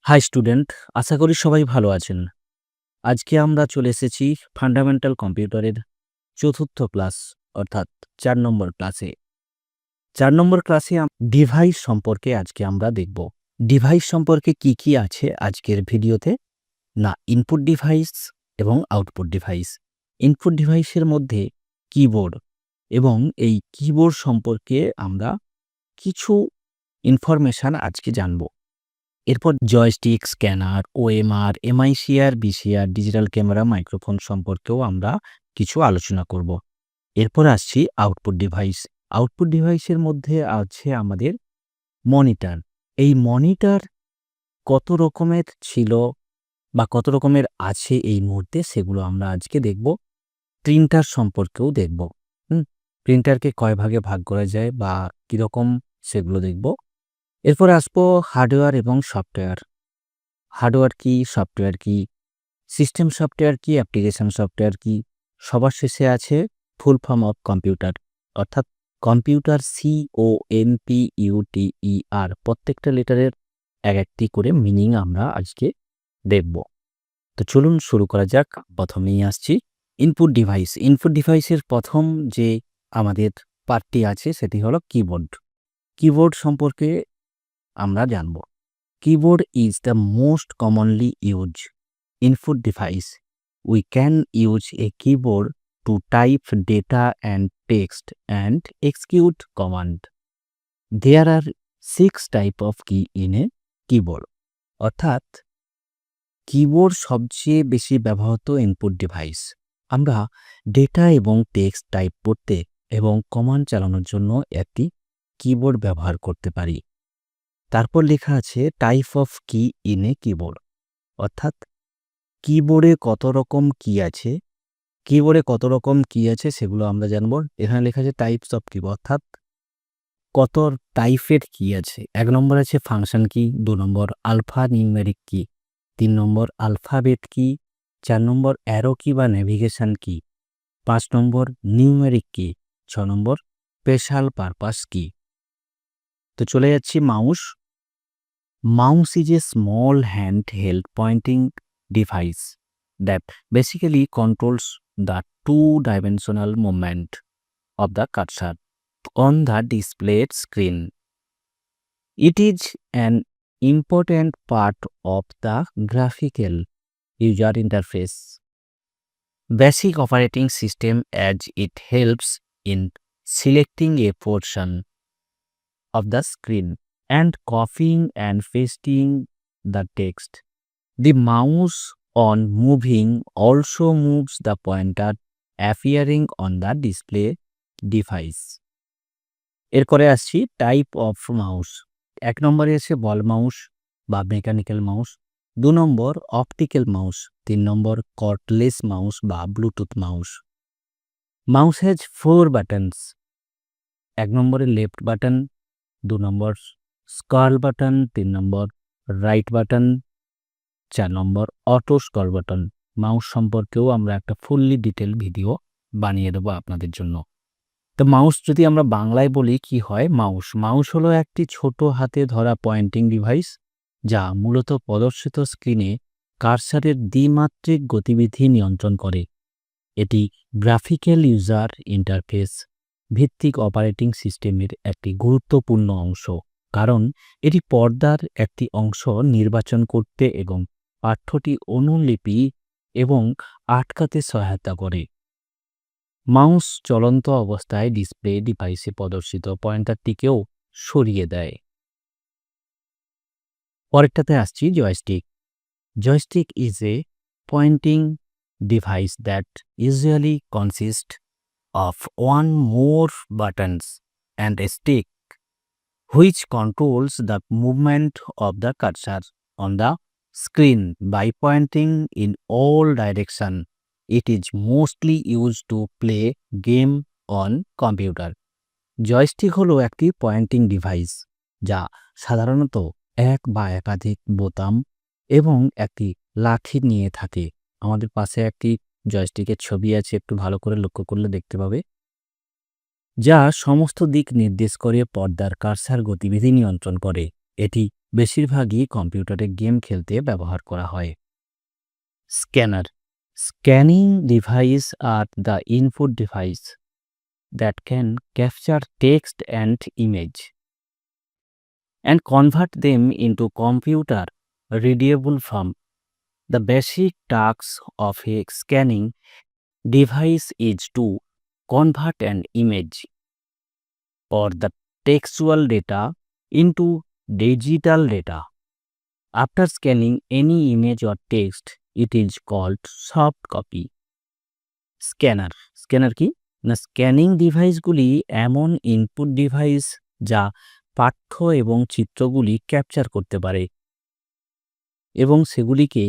High student, আশা করি সবাই ভালো আছেন। আজকে আমরা চলে এসেছি ফান্ডামেন্টাল কম্পিউটারের চতুর্থ ক্লাস অর্থাৎ ৪ নম্বর ক্লাসে। ৪ নম্বর ক্লাসে ডিভাইস সম্পর্কে আজকে আমরা দেখব। ডিভাইস সম্পর্কে কি আছে আজকের ভিডিওতে? না, ইনপুট ডিভাইস এবং আউটপুট ডিভাইস। ইনপুট ডিভাইসের মধ্যে কিবোর্ড এবং এই কিবোর্ড সম্পর্কে আমরা কিছু ইনফরমেশন আজকে জানব। এরপর joystick, scanner, OMR, MICR, VCR, digital camera, microphone সম্পর্কেও আমরা কিছু আলোচনা করব। এরপর আসছি আউটপুট ডিভাইস। আউটপুট ডিভাইসের মধ্যে আছে আমাদের মনিটর। এই মনিটর কত রকমের ছিল বা কত রকমের আছে এই মুহূর্তে সেগুলো আমরা আজকে দেখব। প্রিন্টার সম্পর্কেও দেখব। প্রিন্টারকে কয় ভাগে ভাগ করা যায় বা কীরকম সেগুলো দেখব। এরপর আসবো হার্ডওয়্যার এবং সফটওয়্যার। হার্ডওয়্যার কি, সফটওয়্যার কি, সিস্টেম সফটওয়্যার কি, অ্যাপ্লিকেশন সফটওয়্যার কি, সবার শেষে আছে ফুল ফর্ম অফ কম্পিউটার অর্থাৎ কম্পিউটার, COMPUTER। প্রত্যেকটা লেটারের এক একটি করে মিনিং আমরা আজকে দেখব। তো চলুন শুরু করা যাক। প্রথমেই আসছি ইনপুট ডিভাইস। ইনপুট ডিভাইসের প্রথম যে আমাদের পার্টটি আছে সেটি হলো কিবোর্ড। কিবোর্ড সম্পর্কে আমরা জানব। Keyboard is the most commonly used input device. We can use a keyboard to type data and text and execute command. There are 6 type of key in a keyboard. অর্থাৎ keyboard সবচেয়ে বেশি ব্যবহৃত input device. আমরা data এবং text type করতে এবং command চালানোর জন্য একটি কিবোর্ড ব্যবহার করতে পারি। তারপর লেখা আছে টাইপ অফ কি ইন এ কিবোর্ড, অর্থাৎ কিবোর্ডে কত রকম কি আছে, সেগুলো আমরা জানবো। এখানে লেখা আছে টাইপস অফ কিবোর্ড, অর্থাৎ কত টাইপের কি আছে। ১ নম্বর আছে ফাংশন কি, ২ নম্বর আলফা নিউমেরিক কি, ৩ নম্বর আলফাবেট কি, ৪ নম্বর অ্যারো কি বা নেভিগেশন কি, ৫ নম্বর নিউমেরিক কি, ৬ নম্বর স্পেশাল পারপাস কি। তো চলে যাচ্ছি mouse. Mouse is a small handheld pointing device that basically controls the two-dimensional movement of the cursor on the displayed screen. It is an important part of the graphical user interface basic operating system as it helps in selecting a portion of the screen and copying and pasting the text. The mouse on moving also moves the pointer appearing on the display device. এরপরে আসছি type of mouse. ১ নম্বরে আছে বল mouse বা mechanical mouse, ২ নম্বর optical mouse, ৩ নম্বর cordless mouse বা Bluetooth mouse. Mouse has 4 buttons. ১ নম্বরে left button, ২ নম্বর scroll button, ৩ নম্বর right button, ৪ নম্বর auto scroll button. Mouse সম্পর্কেও আমরা একটা ফুললি ডিটেল ভিডিও বানিয়ে দেবো আপনাদের জন্য। তো মাউস যদি আমরা বাংলায় বলি কি হয়, মাউস হলো একটি ছোট হাতে ধরা পয়েন্টিং ডিভাইস যা মূলত প্রদর্শিত স্ক্রিনে কার্সারের দ্বিমাত্রিক গতিবিধি নিয়ন্ত্রণ করে। এটি গ্রাফিক্যাল ইউজার ইন্টারফেস ভিত্তিক অপারেটিং সিস্টেমের একটি গুরুত্বপূর্ণ অংশ, কারণ এটি পর্দার একটি অংশ নির্বাচন করতে এবং পাঠ্যটি অনুলিপি এবং আটকাতে সহায়তা করে। মাউস চলন্ত অবস্থায় ডিসপ্লে ডিভাইসে প্রদর্শিত পয়েন্টারটিকেও সরিয়ে দেয়। পরেরটাতে আসছি joystick. Joystick is a pointing device that usually consists of one more buttons and a stick which controls the movement of the cursor on the screen by pointing in all directions. It is mostly used to play game on computer. Joystick হলো একটি Poynting device যা সাধারণত এক বা একাধিক বোতাম এবং একটি লাঠি নিয়ে থাকে। আমাদের পাশে একটি জয়স্টিকের ছবি আছে, একটু ভালো করে লক্ষ্য করলে দেখতে পাবে, যা সমস্ত দিক নির্দেশ করে পর্দার কার্সার গতিবিধি নিয়ন্ত্রণ করে। এটি বেশিরভাগই কম্পিউটারে গেম খেলতে ব্যবহার করা হয়। Scanner, scanning device are the input device that can capture text and image and convert them into computer readable form. The basic task of a scanning device is to convert an image or the textual data into digital data. After scanning any image or text, it is called soft copy. Scanner, scanner কি না, scanning ডিভাইসগুলি এমন input device যা পাঠ্য এবং চিত্রগুলি capture করতে পারে এবং সেগুলিকে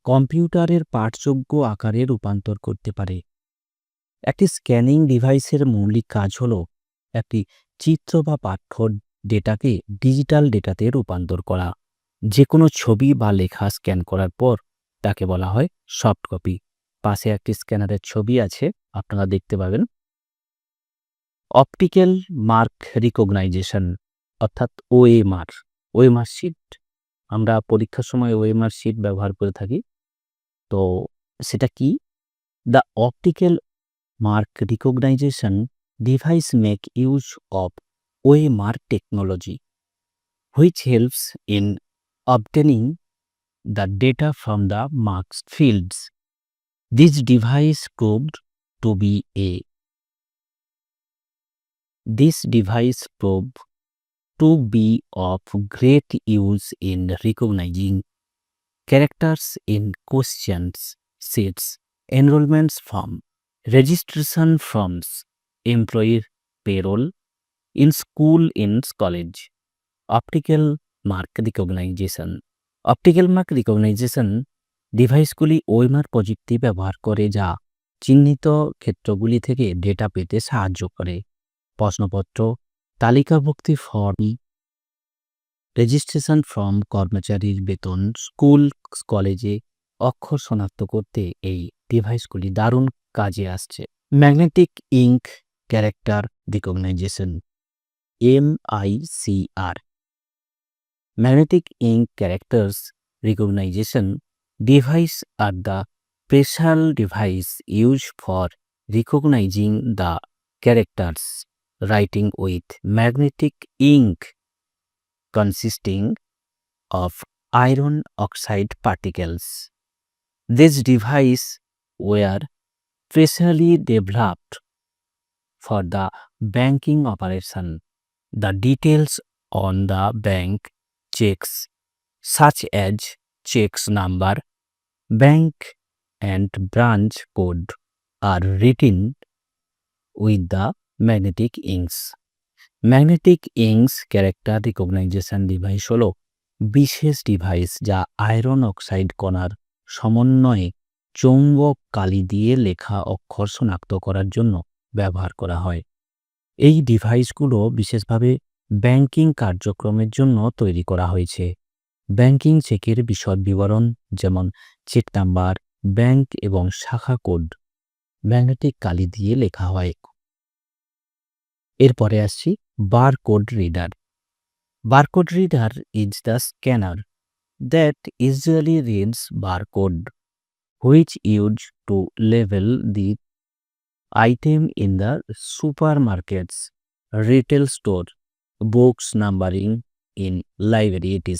কম্পিউটারের পাঠযোগ্য আকারে রূপান্তর করতে পারে। একটি স্ক্যানিং ডিভাইসের মৌলিক কাজ হল একটি চিত্র বা পাঠ্য ডেটাকে ডিজিটাল ডেটাতে রূপান্তর করা। যে কোনো ছবি বা লেখা স্ক্যান করার পর তাকে বলা হয় সফট কপি। পাশে একটি স্ক্যানারের ছবি আছে, আপনারা দেখতে পাবেন। অপটিক্যাল মার্ক রিকগনাইজেশন অর্থাৎ ওএমআর, ওএমআর শিট, আমরা পরীক্ষার সময় ওএমআর শিট ব্যবহার করে থাকি। তো সেটা কি? The optical mark recognition device make use of OMR technology which helps in obtaining the data from the marked fields. This device proved to be of great use in recognizing characters in questions sheets, enrollment form, registration forms, employee payroll, in school, in college. Optical mark recognition. Optical mark recognition ডিভাইসগুলি OMR প্রযুক্তি ব্যবহার করে যা চিহ্নিত ক্ষেত্রগুলি থেকে data পেতে সাহায্য করে। প্রশ্নপত্র, তালিকাভুক্তি ফর্ম, রেজিস্ট্রেশন ফর্ম, কর্মচারীর বেতন, স্কুল কলেজে অক্ষর শনাক্ত করতে এই ডিভাইসগুলি দারুণ কাজে আসছে। Magnetic ink character recognition, MICR. Magnetic ink characters recognition device are the special device used for recognizing the characters writing with magnetic ink consisting of iron oxide particles. This device were specially developed for the banking operation. The details on the bank checks such as checks number, bank and branch code are written with the magnetic inks. Magnetic inks character recognition device হলো বিশেষ device যা iron oxide কণার সমন্বয়ে চৌম্বক কালি দিয়ে লেখা অক্ষর শনাক্ত করার জন্য ব্যবহার করা হয়। এই ডিভাইসগুলো বিশেষভাবে ব্যাংকিং কার্যক্রমের জন্য তৈরি করা হয়েছে। ব্যাংকিং চেকের বিশদ বিবরণ যেমন চেক নাম্বার, ব্যাংক এবং শাখা কোড ম্যাগনেটিক কালি দিয়ে লেখা হয়। এরপরে আসছি barcode reader. Barcode reader is the scanner that usually reads barcode which use to label the item in the supermarkets, retail store, books numbering in library etc.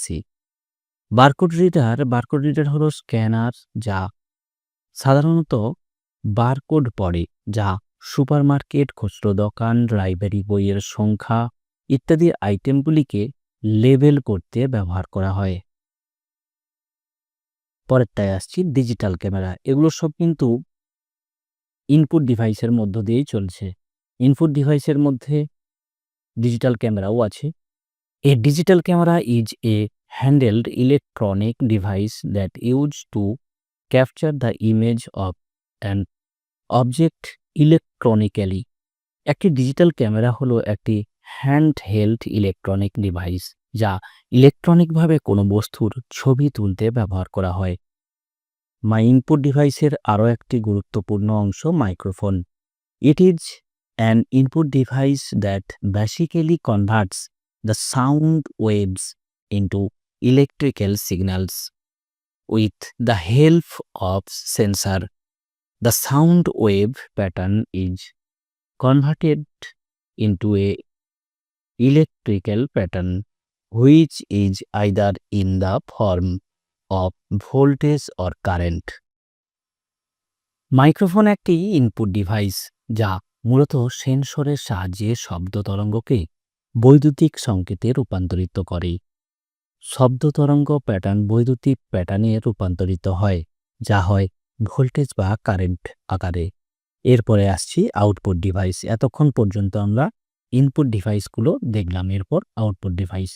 Barcode reader হলো scanner যা সাধারণত barcode পড়ে, যা supermarket, খুচরো দোকান, library, বইয়ের সংখ্যা ইত্যাদি আইটেমগুলিকে লেবেল করতে ব্যবহার করা হয়। পরেরটায় আসছি ডিজিটাল ক্যামেরা। এগুলো সব কিন্তু ইনপুট ডিভাইসের মধ্য দিয়েই চলছে। ইনপুট ডিভাইসের মধ্যে ডিজিটাল ক্যামেরাও আছে। A digital camera is a handled electronic device that use to capture the image of an object electronically. একটি ডিজিটাল ক্যামেরা হলো একটি হ্যান্ডহেল্ড ইলেকট্রনিক ডিভাইস যা ইলেকট্রনিকভাবে কোনো বস্তুর ছবি তুলতে ব্যবহার করা হয়। ইনপুট ডিভাইসের আরও একটি গুরুত্বপূর্ণ অংশ microphone. It is an input device that basically converts the sound waves into electrical signals. With the help of sensor, the sound wave pattern is converted into a electrical pattern which is either in the form of voltage or current. Microphone একটি input device যা মূলত সেন্সরের সাহায্যে শব্দ তরঙ্গকে বৈদ্যুতিক সংকেতে রূপান্তরিত করে। শব্দ তরঙ্গ প্যাটার্ন বৈদ্যুতিক প্যাটার্নে রূপান্তরিত হয়, যা হয় ভোল্টেজ বা কারেন্ট আকারে। এরপরে আসছি আউটপুট ডিভাইস। এতক্ষণ পর্যন্ত আমরা ইনপুট ডিভাইসগুলো দেখলাম, এরপর আউটপুট ডিভাইস।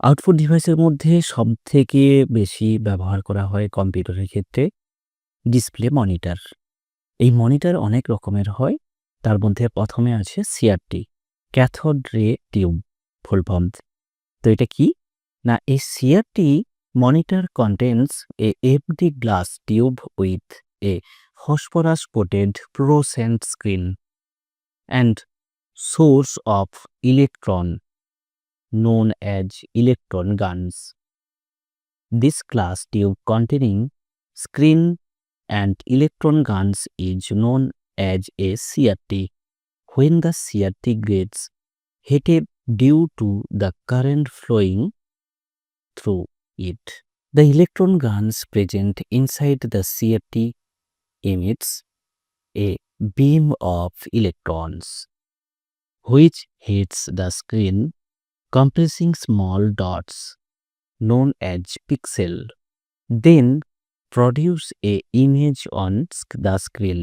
আউটপুট ডিভাইসের মধ্যে সবথেকে বেশি ব্যবহার করা হয় কম্পিউটারের ক্ষেত্রে ডিসপ্লে মনিটর। এই মনিটর অনেক রকমের হয়, তার মধ্যে প্রথমে আছে CRT, cathode ray tube full form. তো এটা কি না, এই CRT monitor contains a empty glass tube with a phosphorus coated fluorescent screen and source of electron known as electron guns. This glass tube containing screen and electron guns is known as a CRT. When the CRT gets heated due to the current flowing through it, the electron guns present inside the CRT emits a beam of electrons which hits the screen, compressing small dots known as pixel, then produce a image on the screen.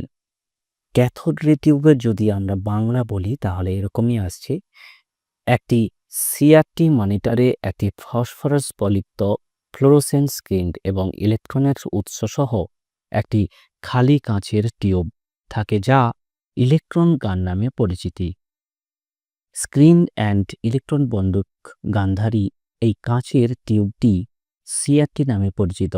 Cathode ray টিউবের যদি আমরা বাংলা বলি তাহলে এরকমই আসছে। একটি CRT মনিটরে একটি phosphorus পলিপ্ত fluorescent screen এবং ইলেকট্রনের উৎস সহ একটি খালি কাঁচের টিউব থাকে, যা ইলেকট্রন গান নামে পরিচিতি। স্ক্রিন অ্যান্ড ইলেকট্রন বন্দুক গান্ধারী এই কাঁচের টিউবটি সিআরটি নামে পরিচিত।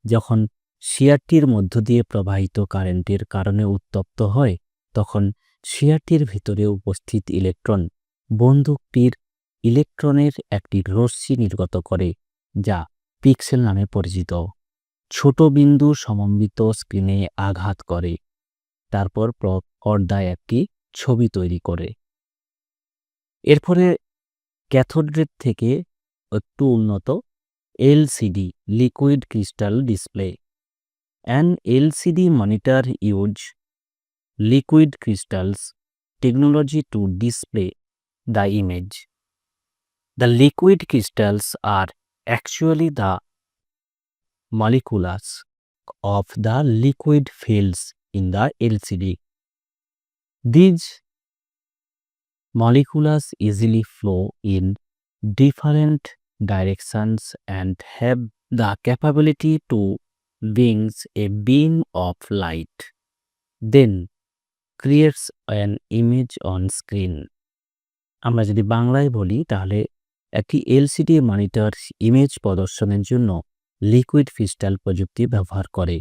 যখন সিআরটির মধ্য দিয়ে প্রবাহিত কারেন্টের কারণে উত্তপ্ত হয়, তখন সিআরটির ভিতরে উপস্থিত ইলেকট্রন বন্দুকটির ইলেকট্রনের একটি রশ্মি নির্গত করে, যা পিক্সেল নামে পরিচিত। ছোট বিন্দু সমন্বিত স্ক্রিনে আঘাত করে, তারপর পর্দায় একটি ছবি তৈরি করে। এরপরে ক্যাথোড রে থেকে একটু উন্নত LCD, liquid crystal display. An LCD monitor use liquid crystals technology to display the image. The liquid crystals are actually the molecules of the liquid fields in the LCD. These molecules easily flow in different directions and have the capability to brings a beam of light, then creates an image on screen. আমরা যদি বাংলায় বলি তাহলে একটি LCD monitor image প্রদর্শনের জন্য liquid crystal প্রযুক্তি ব্যবহার করে।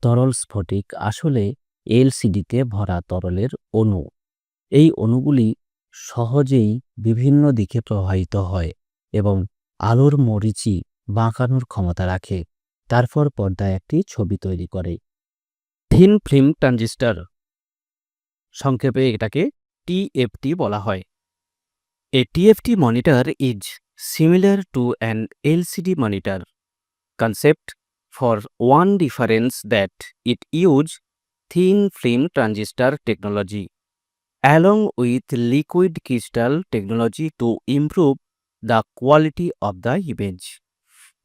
তরল স্ফটিক আসলে এলসিডিতে ভরা তরলের অণু। এই অণুগুলি সহজেই বিভিন্ন দিকে প্রবাহিত হয় এবং আলোর মরিচি বাঁকানোর ক্ষমতা রাখে, তারপর পর্দায় একটি ছবি তৈরি করে। থিন ফিল্ম ট্রানজিস্টর, সংক্ষেপে এটাকে টিএফটি বলা হয়। A TFT monitor is similar to an LCD monitor concept for one difference that it use thin film transistor technology along with liquid crystal technology to improve the quality of the image.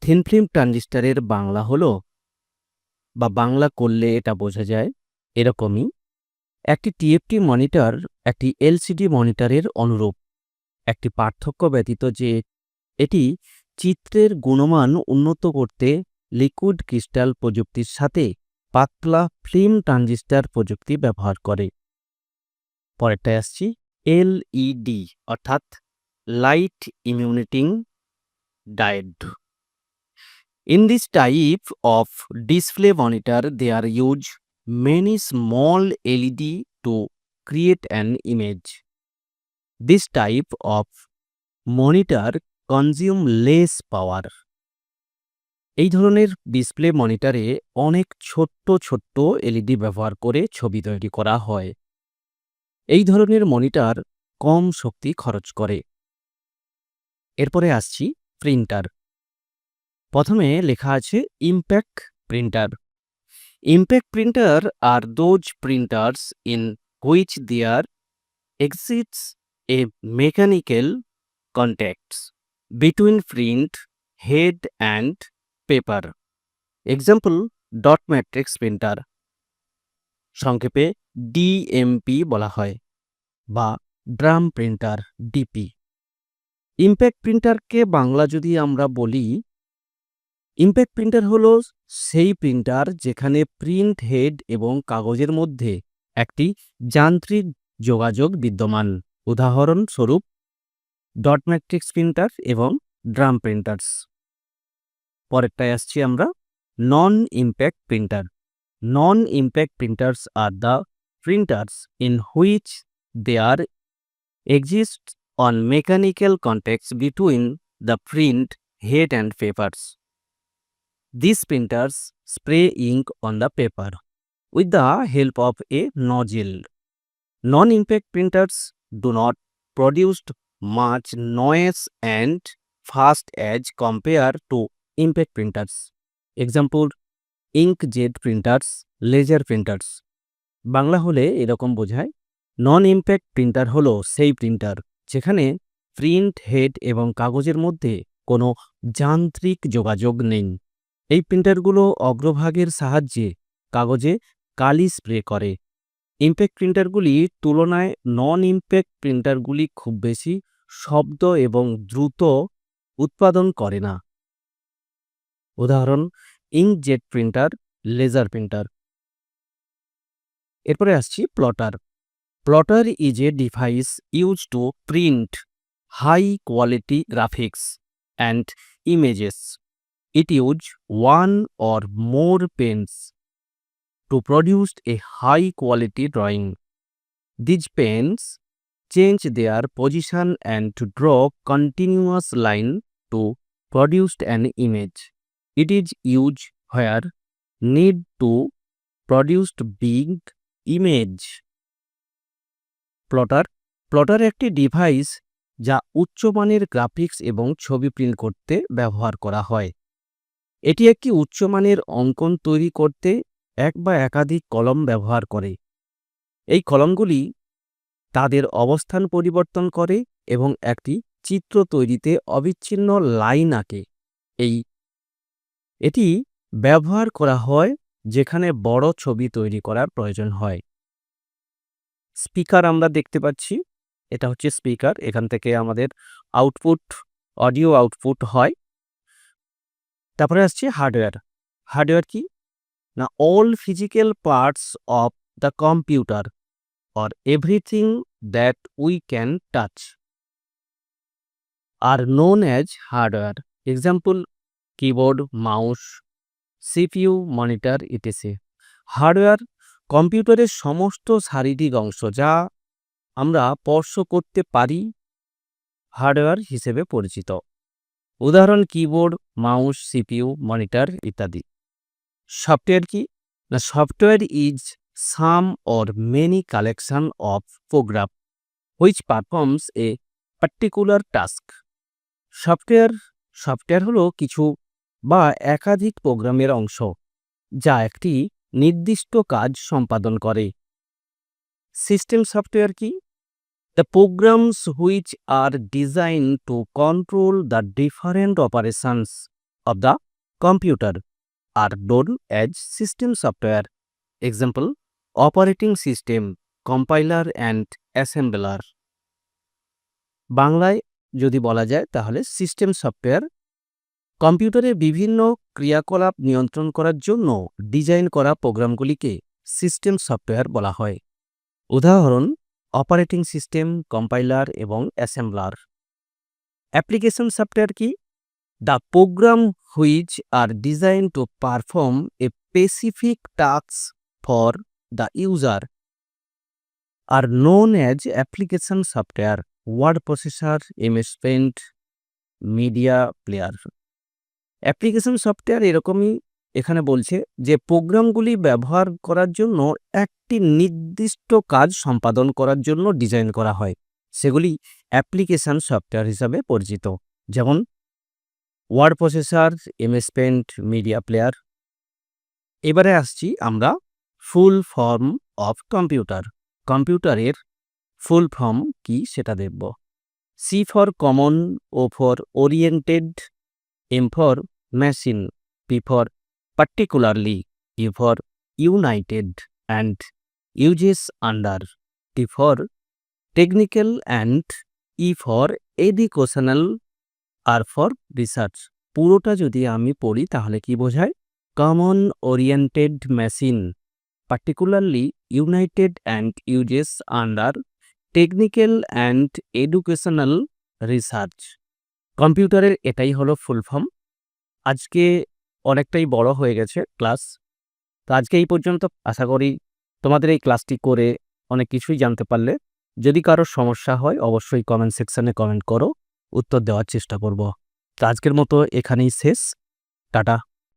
Thin film ট্রানজিস্টরের বাংলা হলো, বা বাংলা করলে এটা বোঝা যায় এরকমই, একটি TFT monitor একটি এলসিডি মনিটরের অনুরূপ। একটি পার্থক্য ব্যতীত যে এটি চিত্রের গুণমান উন্নত করতে লিকুইড ক্রিস্টাল প্রযুক্তির সাথে পাতলা ফিল্ম ট্রানজিস্টর প্রযুক্তি ব্যবহার করে। পরেরটায় আসছি এলইডি অর্থাৎ light emitting diode. In this type of display monitor, there use many small LED to create an image. This type of monitor consume less power এই ধরনের ডিসপ্লে মনিটরে অনেক ছোট্ট ছোট্ট এলইডি ব্যবহার করে ছবি তৈরি করা হয়। এই ধরনের মনিটর কম শক্তি খরচ করে। এরপরে আসছি প্রিন্টার। প্রথমে লেখা আছে ইম্প্যাক্ট প্রিন্টার। ইম্প্যাক্ট প্রিন্টার আর those printers in which there exists a mechanical contacts between print head and paper. Example, dot matrix printer, সংক্ষেপে ডিএমপি বলা হয়, বা ড্রাম প্রিন্টার ডিপি। ইম্প্যাক্ট প্রিন্টারকে বাংলা যদি আমরা বলি, ইম্প্যাক্ট প্রিন্টার হলো সেই প্রিন্টার যেখানে প্রিন্ট হেড এবং কাগজের মধ্যে একটি যান্ত্রিক যোগাযোগ বিদ্যমান। উদাহরণস্বরূপ ডট ম্যাট্রিক্স প্রিন্টার এবং ড্রাম প্রিন্টার্স। পরেরটায় আসছি আমরা non impact printer. Non impact printers are the printers in which there exist on mechanical contacts between the print head and papers. These printers spray ink on the paper with the help of a nozzle. Non-impact printers do not produce much noise and fast as compared to impact printers. Example, inkjet printers, laser printers. Bangla হলে এরকম বোঝায়, নন impact printer হলো সেই printer যেখানে print head এবং কাগজের মধ্যে কোনো যান্ত্রিক যোগাযোগ নেই। এই প্রিন্টারগুলো অগ্রভাগের সাহায্যে কাগজে কালি স্প্রে করে। ইম্প্যাক্ট প্রিন্টারগুলির তুলনায় নন ইম্প্যাক্ট প্রিন্টারগুলি খুব বেশি শব্দ এবং দ্রুত উৎপাদন করে না। উদাহরণ, ইঙ্কজেট প্রিন্টার, লেজার প্রিন্টার। এরপরে আসছি plotter. Plotter is a device use to print high quality graphics and images. It uses one or more pens to produce a high quality drawing. These pens change their position and to draw continuous line to produce an image. It is used where need to produce big image. Plotter একটি device যা উচ্চমানের graphics এবং ছবি print করতে ব্যবহার করা হয়। এটি একটি উচ্চমানের অঙ্কন তৈরি করতে এক বা একাধিক কলম ব্যবহার করে। এই কলমগুলি তাদের অবস্থান পরিবর্তন করে এবং একটি চিত্র তৈরিতে অবিচ্ছিন্ন লাইন আঁকে। এটি ব্যবহার করা হয় যেখানে বড় ছবি তৈরি করার প্রয়োজন হয়। স্পিকার আমরা দেখতে পাচ্ছি, এটা হচ্ছে স্পিকার। এখান থেকে আমাদের অডিও আউটপুট হয়। তারপরে আসছে হার্ডওয়্যার। হার্ডওয়্যার কি না, all physical parts of the computer or everything that we can touch R known as hardware. Example, keyboard, mouse, CPU, monitor ইত্যাদি। হার্ডওয়্যার কম্পিউটারের সমস্ত শারীরিক অংশ যা আমরা স্পর্শ করতে পারি হার্ডওয়্যার হিসেবে পরিচিত। উদাহরণ, কিবোর্ড, মাউস, সিপিইউ, মনিটর ইত্যাদি। সফটওয়্যার কি না, software is some or many collection of program which performs a particular task. Software হলো কিছু বা একাধিক প্রোগ্রামের অংশ যা একটি নির্দিষ্ট কাজ সম্পাদন করে। সিস্টেম সফটওয়্যার কি, the programs which are designed to control the different operations of the computer are known as system software. Example, operating system, compiler and assembler. বাংলায় যদি বলা যায় তাহলে সিস্টেম সফটওয়্যার কম্পিউটারের বিভিন্ন ক্রিয়াকলাপ নিয়ন্ত্রণ করার জন্য ডিজাইন করা প্রোগ্রামগুলিকে সিস্টেম সফটওয়্যার বলা হয়। উদাহরণ, অপারেটিং সিস্টেম, কম্পাইলার এবং অ্যাসেম্বলার। অ্যাপ্লিকেশন সফটওয়্যার কি, the program which are design to perform a specific task for the user are known as application software. Word processor, MS paint, media player. Application software এরকমই এখানে বলছে যে প্রোগ্রামগুলি ব্যবহার করার জন্য একটি নির্দিষ্ট কাজ সম্পাদন করার জন্য ডিজাইন করা হয়, সেগুলি অ্যাপ্লিকেশন সফটওয়্যার হিসাবে পরিচিত। যেমন word processor, MS paint, media player. এবারে আসছি আমরা ফুল ফর্ম অফ কম্পিউটার। কম্পিউটারের ফুল ফর্ম কি সেটা দেখব। C for common, O for oriented, M for machine, P for particularly, U for united and uses under, T for technical and E for educational, R for research। পুরোটা যদি আমি পড়ি তাহলে কি বোঝায়? Common oriented machine, particularly united and uses under technical and educational research। কম্পিউটারের এটাই হলো ফুল ফর্ম। আজকে অনেকটাই বড় হয়ে গেছে ক্লাস, তো আজকে এই পর্যন্ত। আশা করি তোমাদের এই ক্লাসটি করে অনেক কিছুই জানতে পারলে। যদি কারোর সমস্যা হয় অবশ্যই কমেন্ট সেকশনে কমেন্ট করো, উত্তর দেওয়ার চেষ্টা করব। তো আজকের মতো এখানেই শেষ। টাটা।